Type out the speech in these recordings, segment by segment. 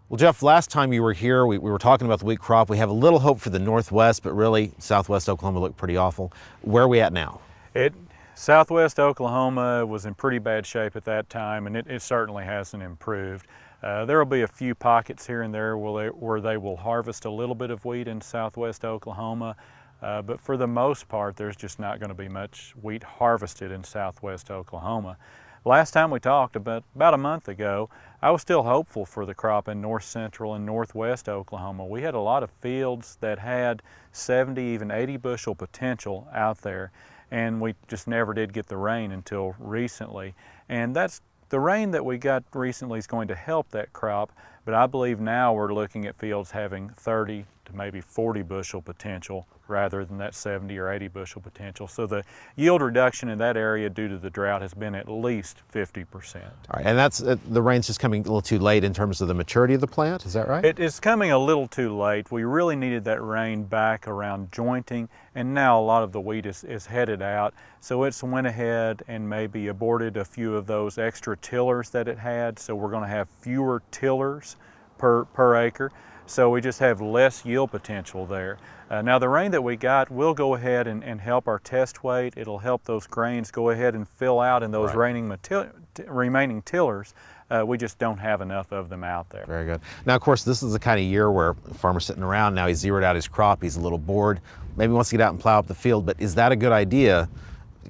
Well, Jeff, last time you were here, we were talking about the wheat crop. We have a little hope for the Northwest, but really Southwest Oklahoma looked pretty awful. Where are we at now? Southwest Oklahoma was in pretty bad shape at that time, and it certainly hasn't improved. There will be a few pockets here and there where they will harvest a little bit of wheat in Southwest Oklahoma, but for the most part, there's just not going to be much wheat harvested in Southwest Oklahoma. Last time we talked, about a month ago, I was still hopeful for the crop in north central and northwest Oklahoma. We had a lot of fields that had 70, even 80 bushel potential out there, and we just never did get the rain until recently. And the rain that we got recently is going to help that crop, but I believe now we're looking at fields having 30 to maybe 40 bushel potential rather than that 70 or 80 bushel potential. So the yield reduction in that area due to the drought has been at least 50%. All right, and that's the rain's just coming a little too late in terms of the maturity of the plant, is that right? It's coming a little too late. We really needed that rain back around jointing, and now a lot of the wheat is headed out. So it's went ahead and maybe aborted a few of those extra tillers that it had, so we're going to have fewer tillers per acre. So we just have less yield potential there. Now the rain that we got will go ahead and help our test weight. It'll help those grains go ahead and fill out in those remaining tillers. We just don't have enough of them out there. Very good. Now of course this is the kind of year where a farmer's sitting around, now he's zeroed out his crop, he's a little bored, maybe wants to get out and plow up the field, but is that a good idea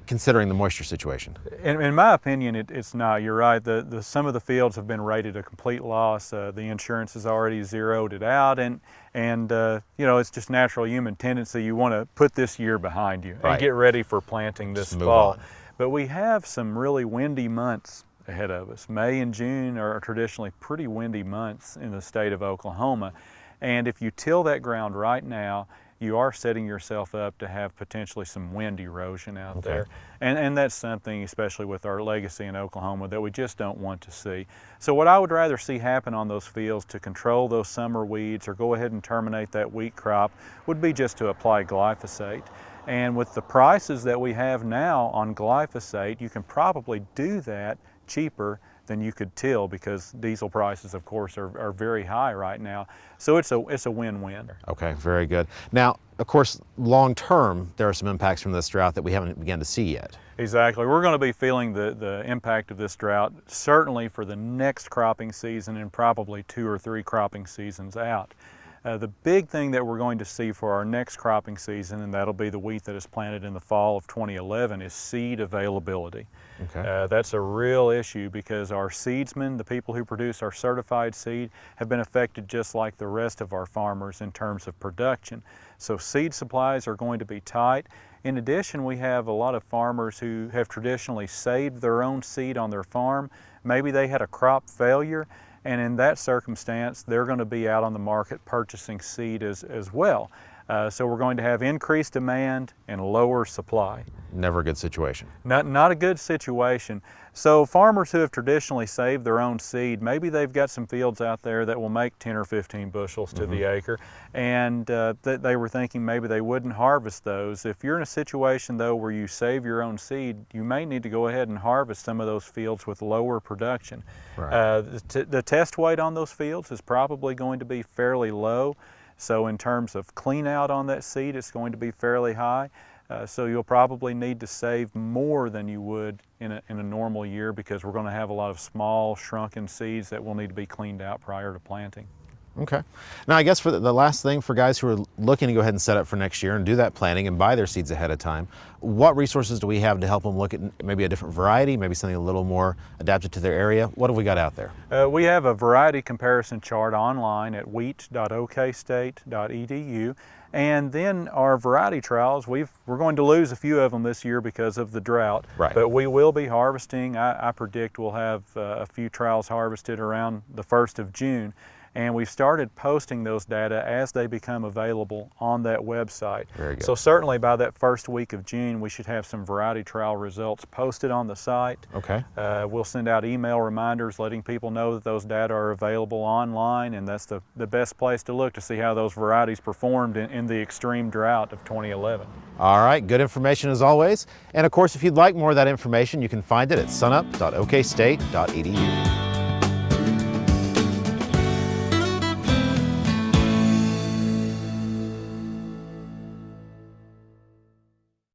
considering the moisture situation? In my opinion, it's not. You're right. Some of the fields have been rated a complete loss. The insurance has already zeroed it out, and you know, it's just natural human tendency. You want to put this year behind you and get ready for planting this fall. But we have some really windy months ahead of us. May and June are traditionally pretty windy months in the state of Oklahoma, and if you till that ground right now, you are setting yourself up to have potentially some wind erosion out there. And that's something, especially with our legacy in Oklahoma, that we just don't want to see. So what I would rather see happen on those fields to control those summer weeds or go ahead and terminate that wheat crop would be just to apply glyphosate. And with the prices that we have now on glyphosate, you can probably do that cheaper than you could till, because diesel prices, of course, are very high right now. So it's a win-win. Okay, very good. Now, of course, long term, there are some impacts from this drought that we haven't begun to see yet. Exactly. We're going to be feeling the impact of this drought certainly for the next cropping season and probably 2 or 3 cropping seasons out. The big thing that we're going to see for our next cropping season, and that'll be the wheat that is planted in the fall of 2011, is seed availability. Okay. That's a real issue because our seedsmen, the people who produce our certified seed, have been affected just like the rest of our farmers in terms of production. So seed supplies are going to be tight. In addition, we have a lot of farmers who have traditionally saved their own seed on their farm. Maybe they had a crop failure, and in that circumstance, they're going to be out on the market purchasing seed as well. So we're going to have increased demand and lower supply. Never a good situation. Not a good situation. So farmers who have traditionally saved their own seed, maybe they've got some fields out there that will make 10 or 15 bushels to the acre, and they were thinking maybe they wouldn't harvest those. If you're in a situation though where you save your own seed, you may need to go ahead and harvest some of those fields with lower production. Right. The test weight on those fields is probably going to be fairly low. So in terms of clean out on that seed, it's going to be fairly high. So you'll probably need to save more than you would in a normal year, because we're going to have a lot of small, shrunken seeds that will need to be cleaned out prior to planting. Okay. Now I guess for the last thing, for guys who are looking to go ahead and set up for next year and do that planting and buy their seeds ahead of time, what resources do we have to help them look at maybe a different variety, maybe something a little more adapted to their area? What have we got out there? We have a variety comparison chart online at wheat.okstate.edu. And then our variety trials, we're going to lose a few of them this year because of the drought. Right. But we will be harvesting. I predict we'll have a few trials harvested around the 1st of June. And we've started posting those data as they become available on that website. Very good. So certainly by that first week of June, we should have some variety trial results posted on the site. Okay. We'll send out email reminders letting people know that those data are available online, and that's the best place to look to see how those varieties performed in the extreme drought of 2011. All right, good information as always. And of course, if you'd like more of that information, you can find it at sunup.okstate.edu.